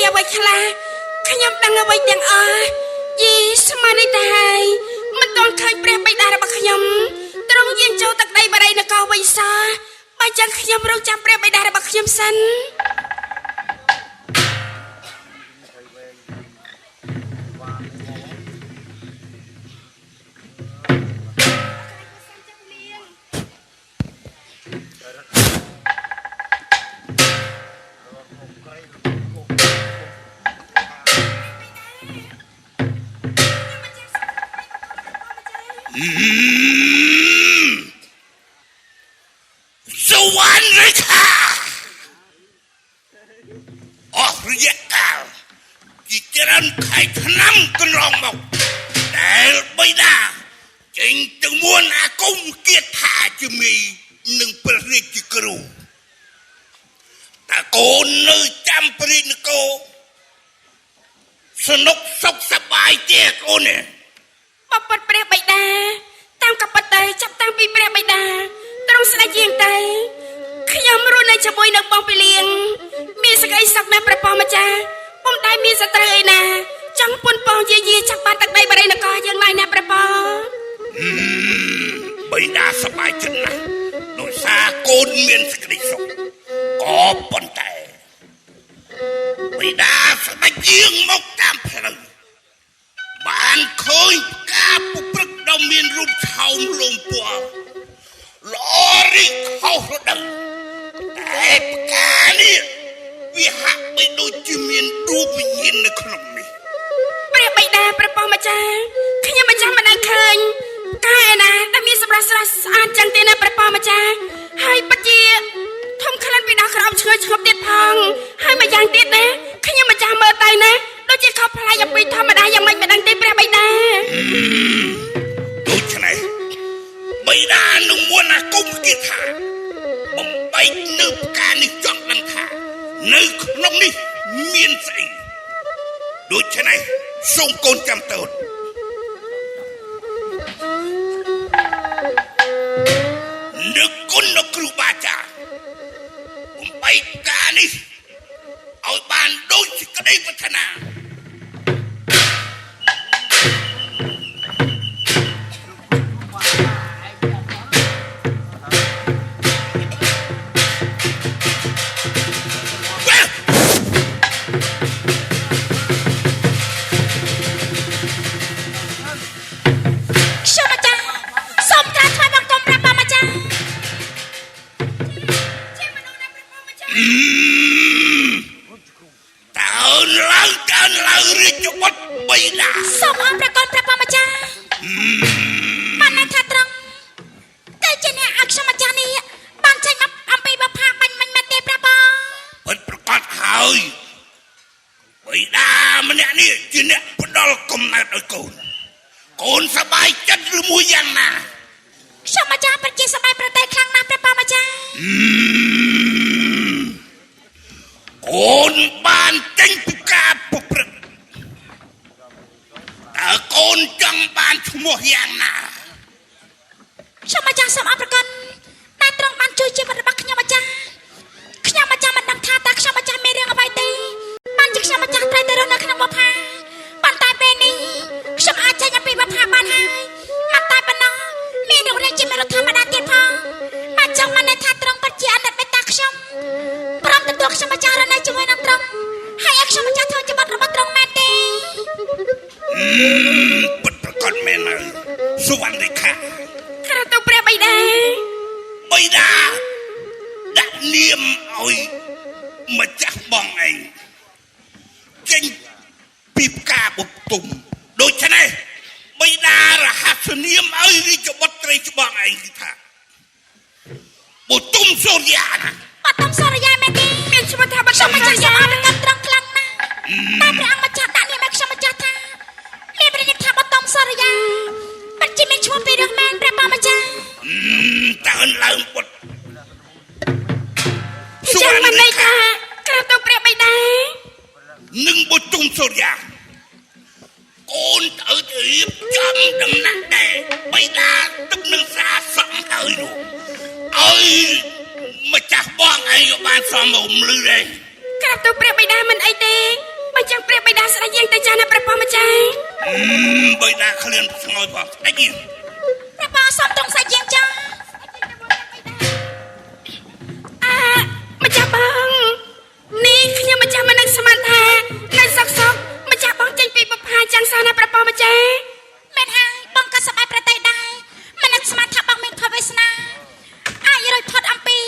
អ្វីខ្លះខ្ញុំដឹងអ្វីទាំងអស់យីស្មាននេះតែហើយមិនទាន់ឃើញព្រះបិតារបស់ខ្ញុំទ្រង់យាងចូលទឹកដីបរិយនគរវិញសោះបើចឹងខ្ញុំរងចាំព្រះបិតារបស់ខ្ញុំសិនสวรรค์เลยค่ะออกระยะกาลจิตรันไข่ขน้ำกันรองบอกแต่ไม่ได้จริงจังมวลอาคมเกียรติหาจะมีหนึ่งประเทศจิกรูแต่โกนเนื้อจำประเทศนโกสนุกสุขสบายเจ้าโกเนี่ยបបិទ្ធព្រះបិតាតាមកបតីចាប់តាំងពីព្រះបិតាទ្រង់ស្ដេចយាងទៅខ្ញុំរស់នៅជាមួយនឹងបងពីលៀងមានសេចក្តីសុខណាស់ព្រះប៉ម្ចាស់ពុំដែលមានសត្រូវឯណាចង់ពុនប៉ងយាយចាប់បានទឹកដីបរិយនគរយើងឡើយណាព្រះប៉បិតាសប្បាយចិត្តណាស់ដោយសារកូនមានសេចក្តីសុខក៏ប៉ុន្តែបិតាស្ដេចយាងមកតាមផ្លូវបានឃើញការពុព្រឹកដ៏មានរូបឆោមលំពណ៌ល្អរីកខុសរដូវតែផ្កានេះវាហាក់បីដូចជាមានរូបវិញ្ញាណនៅក្នុងនេះព្រះបិតាព្រះប៉ម្ចាស់ខ្ញុំមិនចាំមិនដឹងឃើញកាយណាដែលមានសម្រស់ស្រស់ស្អាតចឹងទេណាព្រះប៉ម្ចាស់ហើយពិតជាធំក្លិនពីដល់ក្រោមឈ្ងុយឈ្ងប់ទៀតផងហើយម្យ៉ាងទៀតណាខ្ញុំមិនចាំមើលទៅណាដូចជាខុសប្លែកអំពីធម្មតាយ៉ាងម៉េចមិនដឹងទេព្រះបិតាដូច្នេះបិតានឹងមុនអាគមគិតថាបំបីនៅផ្កានេះចង់ដឹងថានៅក្នុងនេះមានស្អីដូច្នេះសូមកូនចាំតូចនឹកគុណលោកគ្រូបាអាចារ្យបំបីផ្កានេះឲ្យបានដូចសេចក្តីប្រាថ្នាសូមអរប្រកបព្រះប៉ម្ចាស់បានណាថាត្រង់តែជាអ្នកអក្សម្ចាស់នេះបានចេញមកអំពីបផាបាញ់មិញមែនទេព្រះប៉ពិតប្រកបហើយបិតាម្នាក់នេះជាអ្នកផ្ដល់កំណើតឲ្យកូនសប្បាយចិត្តឬមួយយ៉ាងណាខ្ញុំម្ចាស់ពិតជាសប្បាយប្រទះខ្លាំងណាស់ព្រះប៉ម្ចាស់កូនបានចេញពីការពុព្រឹកតើកូនចង់បានឈ្មោះយ៉ាងណាខ្ញុំម្ចាស់សូមអរប្រកបតែត្រង់បានជួយជីវិតរបស់ខ្ញុំម្ចាស់មិនដឹងថាតើខ្ញុំម្ចាស់មានរឿងអ្វីទេបានជាខ្ញុំម្ចាស់ត្រូវទៅរស់នៅក្នុងបផាប៉ុន្តែពេលនេះខ្ញុំអាចចេញពីបផាបានហើយមិនតែប៉ុណ្ណោះមានរឿងរ៉ាវជាមនុស្សធម្មតាទៀតផងមកចង់មិនថាត្រង់ពិតជាអតីតបេតាខ្ញុំព្រមទទួលខ្ញុំម្ចាស់រស់នៅជាមួយនឹងត្រង់ហើយឲ្យខ្ញុំម្ចាស់ធ្វើជាបុត្ររបស់ត្រង់មែនទេពិតប្រកបមែនហើយសុវណ្ណលេខាក្រៅទៅព្រះបិតាដាក់នាមឲ្យម្ចាស់បងឯងចេញពីផ្កាបុទុំដូច្នេះបិតារហស្សនាមឲ្យរាជបុត្រីច្បងឯងគឺថាបុទុំសូរិយាណាបុទុំសូរិយាមែនទេមានឈ្មោះថាបុទុំម្ចាស់សូរិយាត្រង់ខ្លាំងណាស់តែព្រះអង្គម្ចាស់ដាក់នាមឲ្យខ្ញុំម្ចាស់ថាមានព្រះនាមថាបុទុំសូរិយាពិតជាមានឈ្មោះពីររឿងមែនព្រះប៉ម្ចាស់តើឡើងពុតចាំមិនន័យថាក្រៅទៅព្រះបិតានឹងបុទុំសូរិយាកូនត្រូវរៀបចំដំណាក់ដែរបិតាទឹកនឹងសាសំហើយនោះឲ្យម្ចាស់បងឯងបានសមរម្លឺដែរក្រៅទៅព្រះបិតាមិនអីទេ បើចឹងព្រះបិតាស្ដេចយើងទៅចាណាព្រះប៉ម្ចាស់ បិតាឃ្លានស្ងោយផងស្ដេចយាង ព្រះបងសំត្រង់សាច់យាងចា ម្ចាស់បងនេះខ្ញុំម្ចាស់មិននឹកស្មានថានៅសុកម្ចាស់បងចេញពីបផាចាំងសោះណាព្រះប៉ម្ចាស់ មែនហើយបងក៏សប្បាយប្រតិដែរមិននឹកស្មានថាបងមានខុសវាសនាអាចរួចផុតអំពី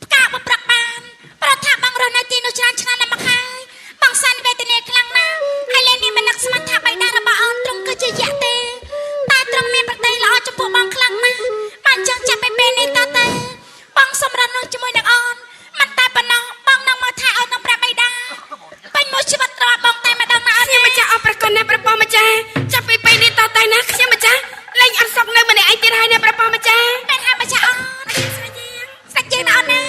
ផ្កាបប្រឹកបានប្រថាបងរស់នៅទីនោះច្រើនឆ្នាំណាស់មកហើយបងសានវេទនាខ្លាំងណាស់ហើយលែងមានមិននឹកស្មានថាបៃតារបស់អូនទ្រង់គឺជាយៈទេតែទ្រង់មានប្រតិល្អចំពោះបងខ្លាំងណាស់បានចឹងចាប់ពីពេលនេះតទៅបងសម្រាប់នោះជាមួយនឹងអូនមិនតែប៉ុណ្ណោះបងនឹងមកថែអូននឹងព្រះបៃតាពេញមួយជីវិតរបស់បងតែម្ដងណាអូន ខ្ញុំម្ចាស់អរប្រគុណណាព្រះប៉ម្ចាស់ចាប់ពីពេលនេះតទៅណាខ្ញុំម្ចាស់លែងអត់សុខនៅម្នាក់ឯងទៀតហើយណាព្រះប៉ម្ចាស់ មែនហើយម្ចាស់អូនសាច់យាងណាអូនណា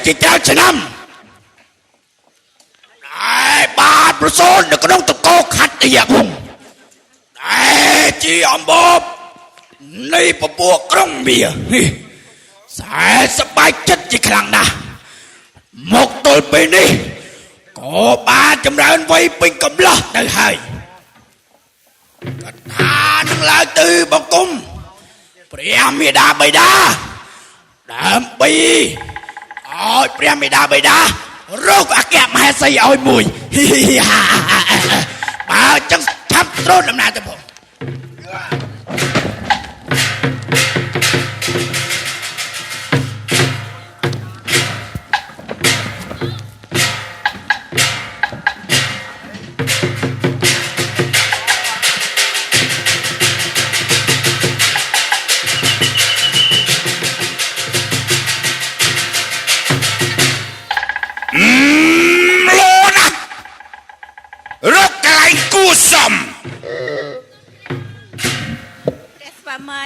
ជាច្រើនឆ្នាំដែលបានប្រសូននៅក្នុងតកោខាត់អីយ៉ាងតែជាអំបប នៃពពួកក្រុងមាសែសប្បាយចិត្តជាខ្លាំងណាស់មកទល់ពេលនេះក៏បានចម្រើនវ័យពេញកំឡោះទៅហើយកថានឹងឡើងទៅបង្គំព្រះមេដាបិតាដើម្បីឲ្យព្រះមេដាបិតារកអគ្គមហេសីឲ្យមួយបើចឹងឆាប់ត្រួតដំណើរទៅផងរកកន្លែងគួសម ព្រះស្វាមី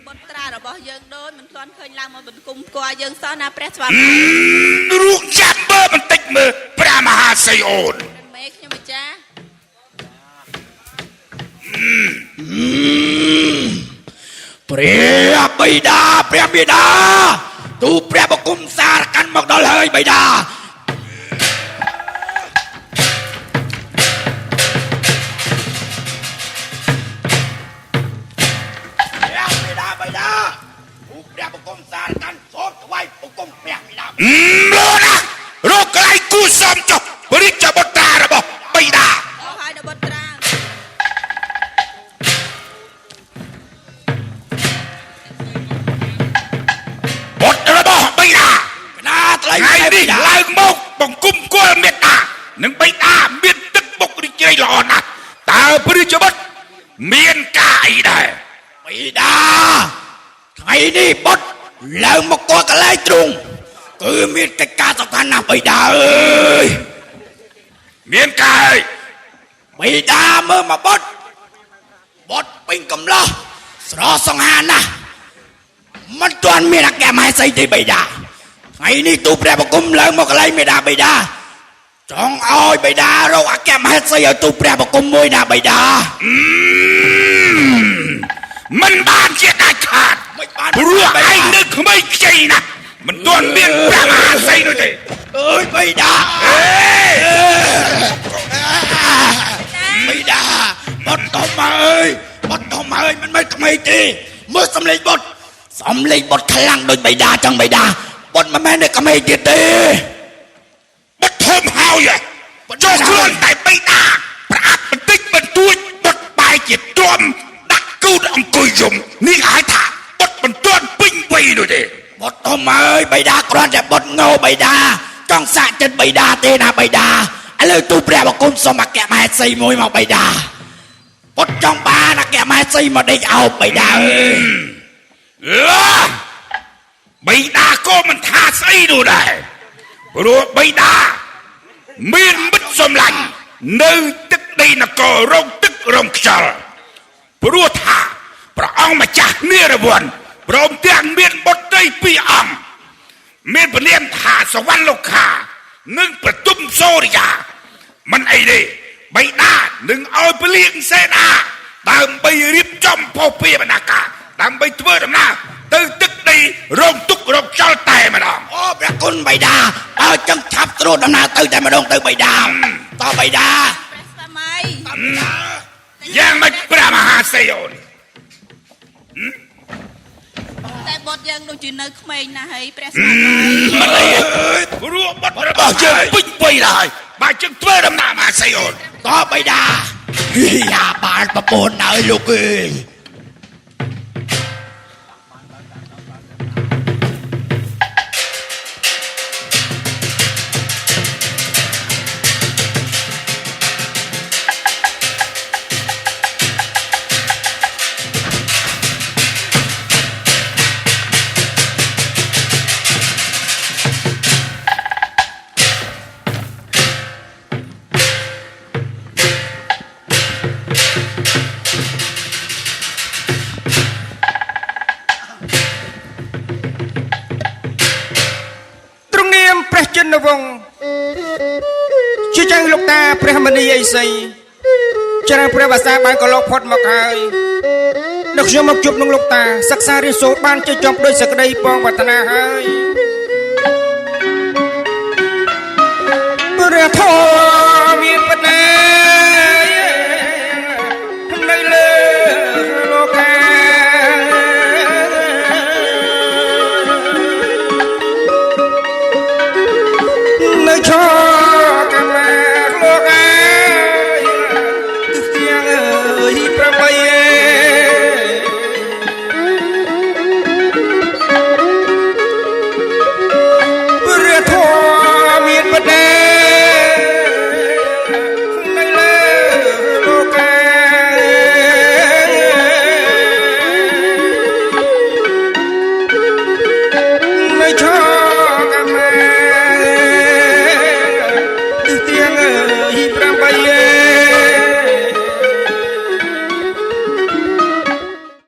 បុត្រារបស់យើងដូចមិនទាន់ឃើញឡើងមកបង្គំផ្គាល់យើងសោះណាព្រះស្វាមី រូបចាប់មើលបន្តិចមើលព្រះមហាសីអូន មេខ្ញុំម្ចាស់ ព្រះបិតាព្រះបិតាទូព្រះបង្គំសារកាន់មកដល់ហើយបិតាព្រះបង្គំសារកាន់សូមថ្វាយបង្គំព្រះបិតា លោកណារកកន្លែងគួសមចុះបរិជ្ជបុត្រារបស់បិតា អស់ហើយដល់បុត្រា បុត្ររបស់បិតា ណាថ្លៃ ថ្ងៃនេះឡើងមកបង្គំគល់មេត្តានិងបិតាមានទឹកមុខរីករាយល្អណាស់តើព្រះរាជបុត្រមានការអីដែរប ិតាថ្ងៃនេះបុត្រឡើងមកគល់កន្លែងទ្រង់គឺមានកិច្ចការសំខាន់ណាស់បិតាអើយ មានការអី បិតាមើលមកបុត្រពេញកំឡោះស្រស់សង្ហាណាស់មិនទាន់មានអគ្គមហេសីទេបិតាថ្ងៃនេះទូព្រះបង្គំឡើងមកកន្លែងមេដាបិតាចង់ឲ្យបិតារកអគ្គមហេសីឲ្យទូព្រះបង្គំមួយណាបិតា មិនបានជាដាច់ខាត មិនបាន ព្រោះឯងនៅក្មេងខ្ចីណាស់មិនទាន់មានព្រះមហាសីនោះទេ អើយបិតាបិតាបុត្រធំអើយបុត្រធំអើយមិនមែនក្មេងទេមើលសំលេងបុត្រខ្លាំងដូចបិតាចឹងបិតាបុត្រមិនមែនតែក្មេងទៀតទេ បុត្រធំហើយចុះខ្លួនតែបិតាប្រអាប់បន្តិចបន្តួចបុត្របែរជាទ្រាំដាក់គូតអង្គុយយំនេះហៅថាបុត្រមិនទាន់ពេញវ័យនោះទេ បុត្រធំអើយបិតាគ្រាន់តែបុត្រងោបិតាចង់សាកចិត្តបិតាទេណាបិតាឥឡូវទូព្រះបង្គំសូមអគ្គមហេសីមួយមកបិតាបុត្រចង់បានអគ្គមហេសីមកដេកអោបបិតាអើយ បិតាក៏មិនថាស្អីនោះដែរព្រោះបិតាមានមិត្តសម្លាញ់នៅទឹកដីនគររងទឹករងខ្យល់ព្រោះថាព្រះអង្គម្ចាស់និរវ័នព្រមទាំងមានបុត្រីពីរអង្គមានព្រះនាមថាសវណ្ណលោកខានិងប្រទុំសូរិយាមិនអីទេបិតានឹងឲ្យពលាងសេនាដើម្បីរៀបចំភពពីបណ្ណាការដើម្បីធ្វើដំណើរទៅទឹកដីរងទុក្ខរងខ្យល់តែម្ដង អូព្រះគុណបិតាបើចឹងឆាប់ត្រួតដំណើរទៅតែម្ដងទៅបិតាតបិតា ព្រះស្វាមី យ៉ាងម៉េចព្រះមហាសីអូន តែបុត្រយើងដូចជានៅក្មេងណាស់ហើយព្រះស្វាមី មិនអីព្រោះបុត្ររបស់យើងពេញវ័យហើយបើចឹងធ្វើដំណើរមហាសីអូន តបិតាយ៉ាបានប្រពន្ធហើយលោកអើយ ចិនវង្សជាចឹងលោកតាព្រះមនីអីសីច្រើនព្រះភាសាបានកន្លងផុតមកហើយ ដល់ខ្ញុំមកជួបនឹងលោកតាសិក្សារៀនសូត្របានចេះចំដោយសក្តីបងវឌ្ឍនាហើយព្រះធម៌